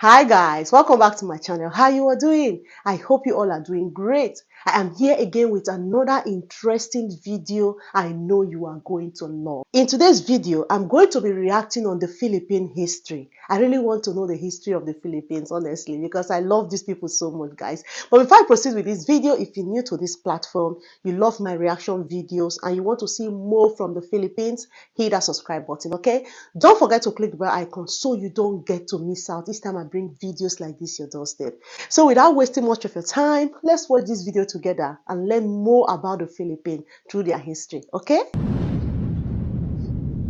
Hi guys, welcome back to my channel. How you are doing? I hope you all are doing great. I am here again with another interesting video I know you are going to love. In today's video, I'm going to be reacting on the Philippine history. I really want to know the history of the Philippines, honestly, because I love these people so much, guys. But before I proceed with this video, if you're new to this platform, you love my reaction videos, and you want to see more from the Philippines, hit that subscribe button, okay? Don't forget to click the bell icon so you don't get to miss out each time I bring videos like this your doorstep. So without wasting much of your time, let's watch this video together and learn more about the Philippines through their history, okay?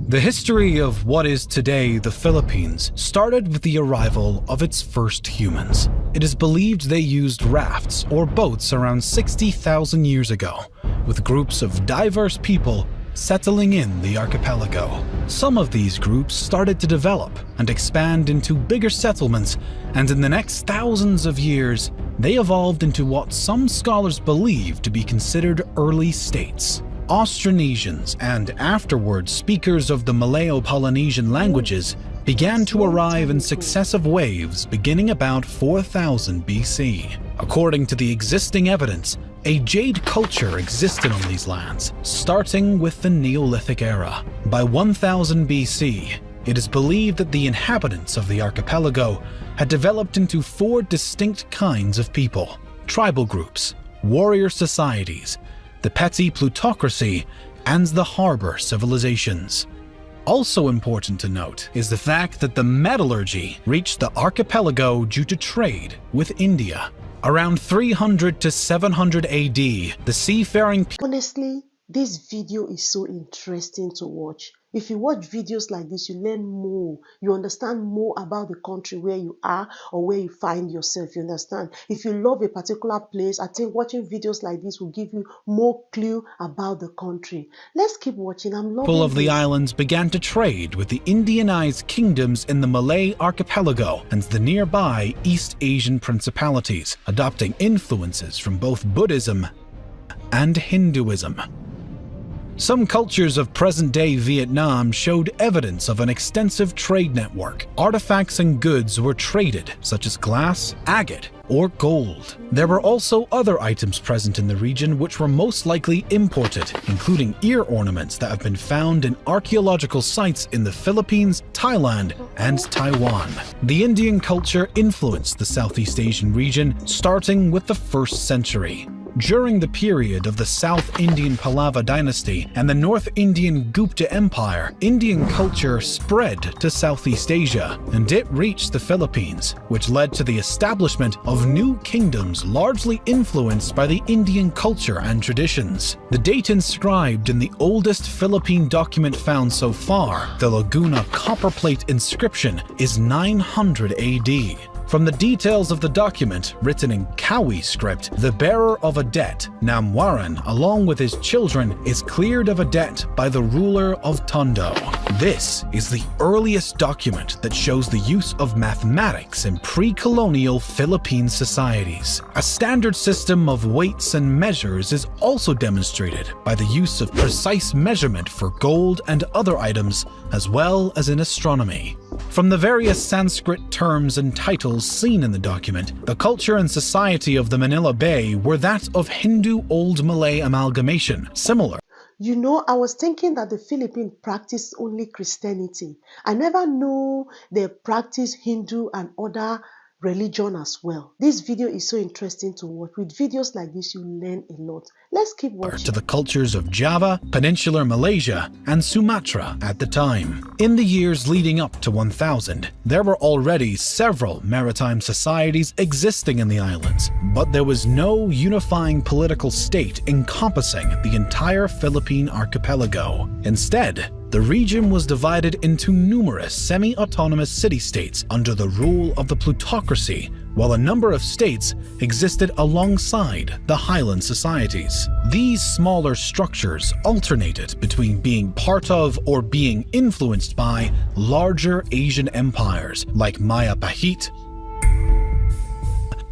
The history of what is today the Philippines started with the arrival of its first humans. It is believed they used rafts or boats around 60,000 years ago, with groups of diverse people settling in the archipelago. Some of these groups started to develop and expand into bigger settlements, and in the next thousands of years, they evolved into what some scholars believe to be considered early states. Austronesians and afterwards speakers of the Malayo-Polynesian languages began to arrive in successive waves beginning about 4000 BC. According to the existing evidence, a jade culture existed on these lands, starting with the Neolithic era. By 1000 BC, it is believed that the inhabitants of the archipelago had developed into four distinct kinds of people: tribal groups, warrior societies, the petty plutocracy, and the harbor civilizations. Also important to note is the fact that the metallurgy reached the archipelago due to trade with India. Around 300 to 700 AD, the seafaring... Honestly, this video is so interesting to watch. If you watch videos like this, you learn more. You understand more about the country where you are or where you find yourself, you understand? If you love a particular place, I think watching videos like this will give you more clue about the country. Let's keep watching. I'm loving people of the this. islands began to trade with the Indianized kingdoms in the Malay archipelago and the nearby East Asian principalities, adopting influences from both Buddhism and Hinduism. Some cultures of present-day Vietnam showed evidence of an extensive trade network. Artifacts and goods were traded, such as glass, agate, or gold. There were also other items present in the region which were most likely imported, including ear ornaments that have been found in archaeological sites in the Philippines, Thailand, and Taiwan. The Indian culture influenced the Southeast Asian region, starting with the 1st century. During the period of the South Indian Pallava dynasty and the North Indian Gupta Empire, Indian culture spread to Southeast Asia, and it reached the Philippines, which led to the establishment of new kingdoms largely influenced by the Indian culture and traditions. The date inscribed in the oldest Philippine document found so far, the Laguna copperplate inscription, is 900 AD. From the details of the document, written in Kawi script, the bearer of a debt, Namwaran, along with his children, is cleared of a debt by the ruler of Tondo. This is the earliest document that shows the use of mathematics in pre-colonial Philippine societies. A standard system of weights and measures is also demonstrated by the use of precise measurement for gold and other items, as well as in astronomy. From the various Sanskrit terms and titles seen in the document, the culture and society of the Manila Bay were that of Hindu Old Malay amalgamation, similar. You know, I was thinking that the Philippines practice only Christianity. I never knew they practice Hindu and other religion as well. This video is so interesting to watch. With videos like this, you learn a lot. Let's keep watching. To the cultures of Java, Peninsular Malaysia, and Sumatra at the time. In the years leading up to 1000, there were already several maritime societies existing in the islands, but there was no unifying political state encompassing the entire Philippine archipelago. Instead, the region was divided into numerous semi-autonomous city-states under the rule of the plutocracy, while a number of states existed alongside the highland societies. These smaller structures alternated between being part of or being influenced by larger Asian empires like Maya Pahit,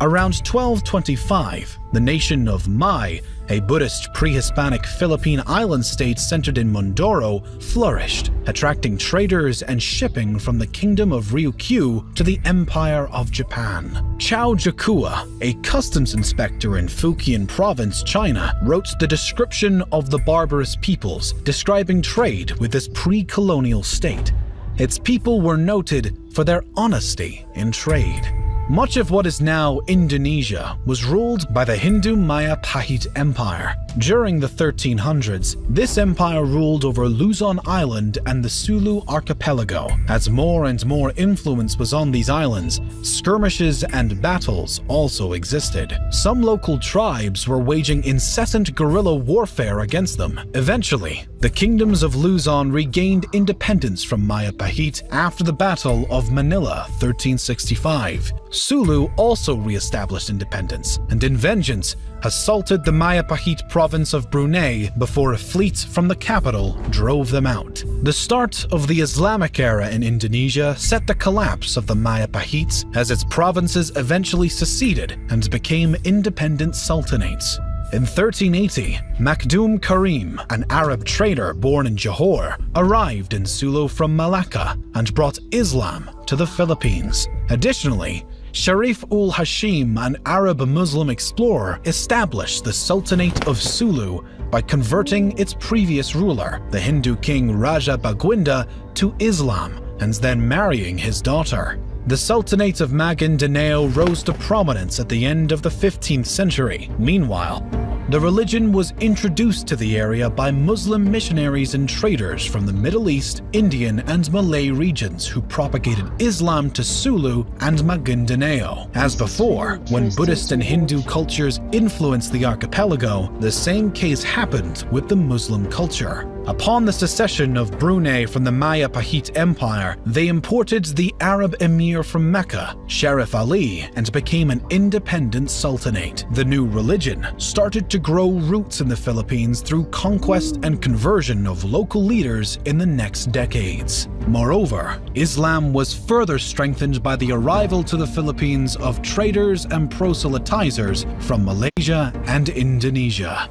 Around 1225, the nation of Mai, a Buddhist pre-Hispanic Philippine island state centered in Mindoro, flourished, attracting traders and shipping from the kingdom of Ryukyu to the Empire of Japan. Chao Jakua, a customs inspector in Fujian province, China, wrote the description of the barbarous peoples, describing trade with this pre-colonial state. Its people were noted for their honesty in trade. Much of what is now Indonesia was ruled by the Hindu Majapahit Empire. During the 1300s, this empire ruled over Luzon Island and the Sulu archipelago. As more and more influence was on these islands, skirmishes and battles also existed. Some local tribes were waging incessant guerrilla warfare against them. Eventually, the kingdoms of Luzon regained independence from Majapahit after the Battle of Manila, 1365. Sulu also re-established independence, and in vengeance, assaulted the Majapahit province of Brunei before a fleet from the capital drove them out. The start of the Islamic era in Indonesia set the collapse of the Majapahites as its provinces eventually seceded and became independent sultanates. In 1380, Makdum Karim, an Arab trader born in Johor, arrived in Sulu from Malacca and brought Islam to the Philippines. Additionally, Sharif-ul-Hashim, an Arab Muslim explorer, established the Sultanate of Sulu by converting its previous ruler, the Hindu king Raja Baguinda, to Islam and then marrying his daughter. The Sultanate of Maguindanao rose to prominence at the end of the 15th century. Meanwhile, the religion was introduced to the area by Muslim missionaries and traders from the Middle East, Indian, and Malay regions who propagated Islam to Sulu and Maguindanao. As before, when Buddhist and Hindu cultures influenced the archipelago, the same case happened with the Muslim culture. Upon the secession of Brunei from the Majapahit Empire, they imported the Arab emir from Mecca, Sharif Ali, and became an independent sultanate. The new religion started to grow roots in the Philippines through conquest and conversion of local leaders in the next decades. Moreover, Islam was further strengthened by the arrival to the Philippines of traders and proselytizers from Malaysia and Indonesia.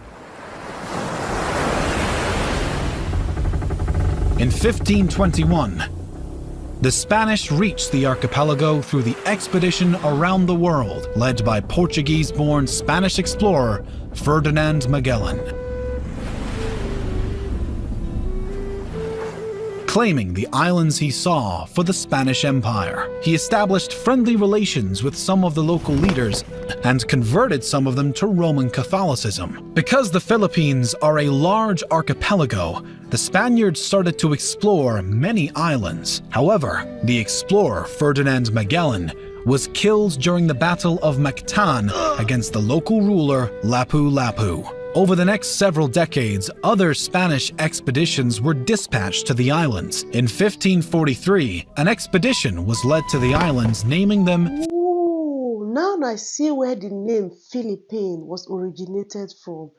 In 1521, the Spanish reached the archipelago through the expedition around the world led by Portuguese-born Spanish explorer Ferdinand Magellan. Claiming the islands he saw for the Spanish Empire, he established friendly relations with some of the local leaders and converted some of them to Roman Catholicism. Because the Philippines are a large archipelago, the Spaniards started to explore many islands. However, the explorer Ferdinand Magellan was killed during the Battle of Mactan against the local ruler Lapu-Lapu. Over the next several decades, other Spanish expeditions were dispatched to the islands. In 1543, an expedition was led to the islands, naming them... Ooh, now I see where the name Philippine was originated from.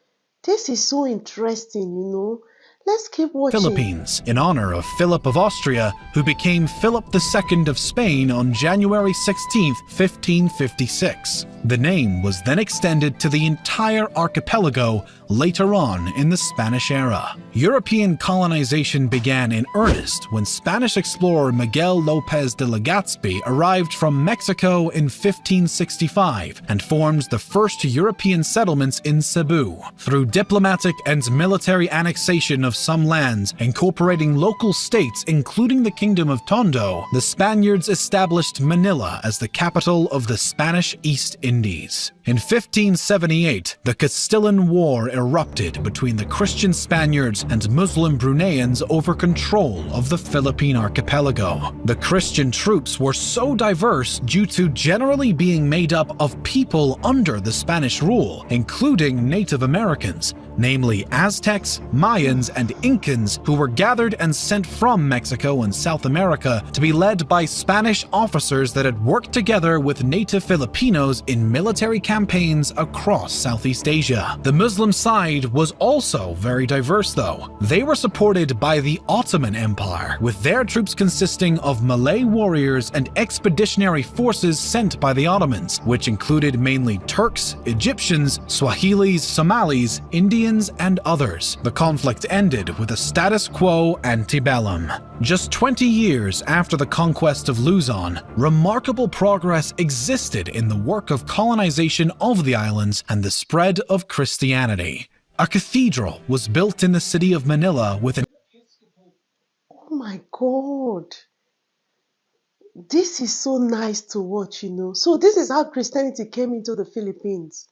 This is so interesting, you know. Let's keep watching. Philippines, in honor of Philip of Austria, who became Philip II of Spain on January 16, 1556. The name was then extended to the entire archipelago later on in the Spanish era. European colonization began in earnest when Spanish explorer Miguel López de Legazpi arrived from Mexico in 1565 and formed the first European settlements in Cebu. Through diplomatic and military annexation of some lands, incorporating local states including the Kingdom of Tondo, the Spaniards established Manila as the capital of the Spanish East Indies. In 1578, the Castilian War erupted between the Christian Spaniards and Muslim Bruneians over control of the Philippine archipelago. The Christian troops were so diverse due to generally being made up of people under the Spanish rule, including Native Americans, namely Aztecs, Mayans, and Incans, who were gathered and sent from Mexico and South America to be led by Spanish officers that had worked together with native Filipinos in military campaigns across Southeast Asia. The Muslim side was also very diverse though. They were supported by the Ottoman Empire, with their troops consisting of Malay warriors and expeditionary forces sent by the Ottomans, which included mainly Turks, Egyptians, Swahilis, Somalis, Indians, and others. The conflict ended with a status quo antebellum. Just 20 years after the conquest of Luzon, remarkable progress existed in the work of colonization of the islands and the spread of Christianity. A cathedral was built in the city of Manila with an Oh my God. This is so nice to watch, So this is how Christianity came into the Philippines.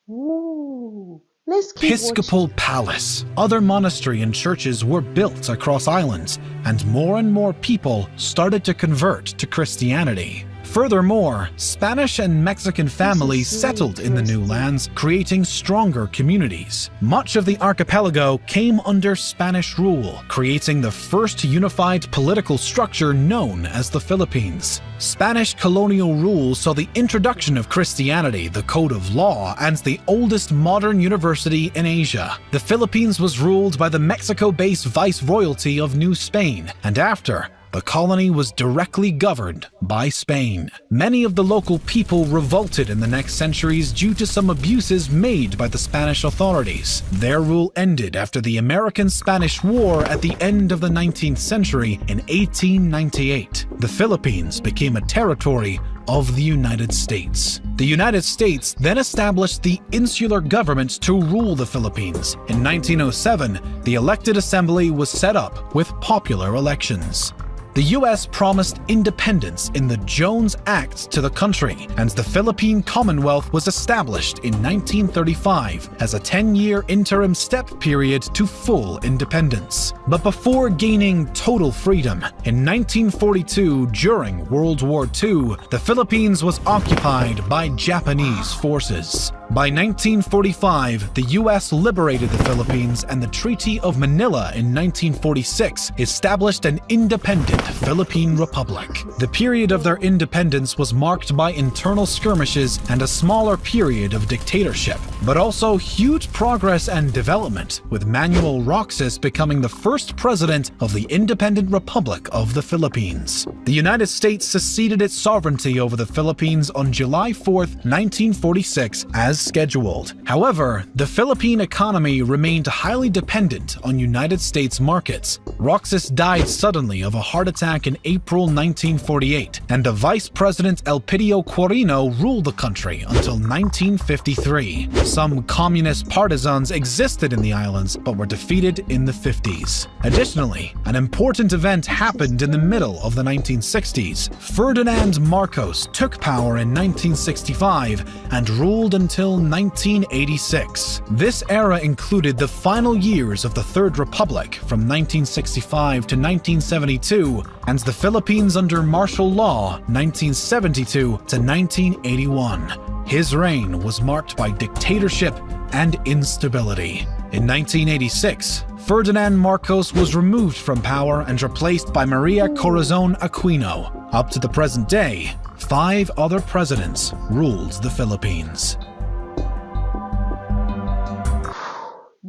Ooh. Let's keep Episcopal watching. palace. Other monasteries and churches were built across islands, and more people started to convert to Christianity. Furthermore, Spanish and Mexican families settled in the new lands, creating stronger communities. Much of the archipelago came under Spanish rule, creating the first unified political structure known as the Philippines. Spanish colonial rule saw the introduction of Christianity, the code of law, and the oldest modern university in Asia. The Philippines was ruled by the Mexico-based Viceroyalty of New Spain, and after, the colony was directly governed by Spain. Many of the local people revolted in the next centuries due to some abuses made by the Spanish authorities. Their rule ended after the American-Spanish War at the end of the 19th century in 1898. The Philippines became a territory of the United States. The United States then established the insular government to rule the Philippines. In 1907, the elected assembly was set up with popular elections. The U.S. promised independence in the Jones Act to the country, and the Philippine Commonwealth was established in 1935 as a 10-year interim step period to full independence. But before gaining total freedom, in 1942, during World War II, the Philippines was occupied by Japanese forces. By 1945, the U.S. liberated the Philippines, and the Treaty of Manila in 1946 established an independent Philippine Republic. The period of their independence was marked by internal skirmishes and a smaller period of dictatorship, but also huge progress and development, with Manuel Roxas becoming the first president of the Independent Republic of the Philippines. The United States seceded its sovereignty over the Philippines on July 4, 1946, as scheduled. However, the Philippine economy remained highly dependent on United States markets. Roxas died suddenly of a heart attack in April 1948, and the Vice President Elpidio Quirino ruled the country until 1953. Some communist partisans existed in the islands but were defeated in the 50s. Additionally, an important event happened in the middle of the 1960s. Ferdinand Marcos took power in 1965 and ruled until 1986. This era included the final years of the Third Republic from 1965 to 1972 and the Philippines under martial law 1972 to 1981. His reign was marked by dictatorship and instability. In 1986, Ferdinand Marcos was removed from power and replaced by Maria Corazon Aquino. Up to the present day, 5 other presidents ruled the Philippines.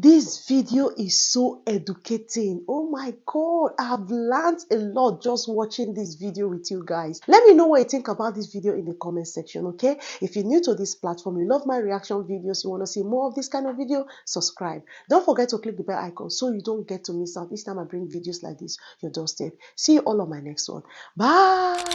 This video is so educating. Oh my God, I have learned a lot just watching this video with you guys. Let me know what you think about this video in the comment section, okay? If you're new to this platform, you love my reaction videos, you want to see more of this kind of video, subscribe. Don't forget to click the bell icon so you don't get to miss out each time I bring videos like this your doorstep. See you all on my next one. Bye.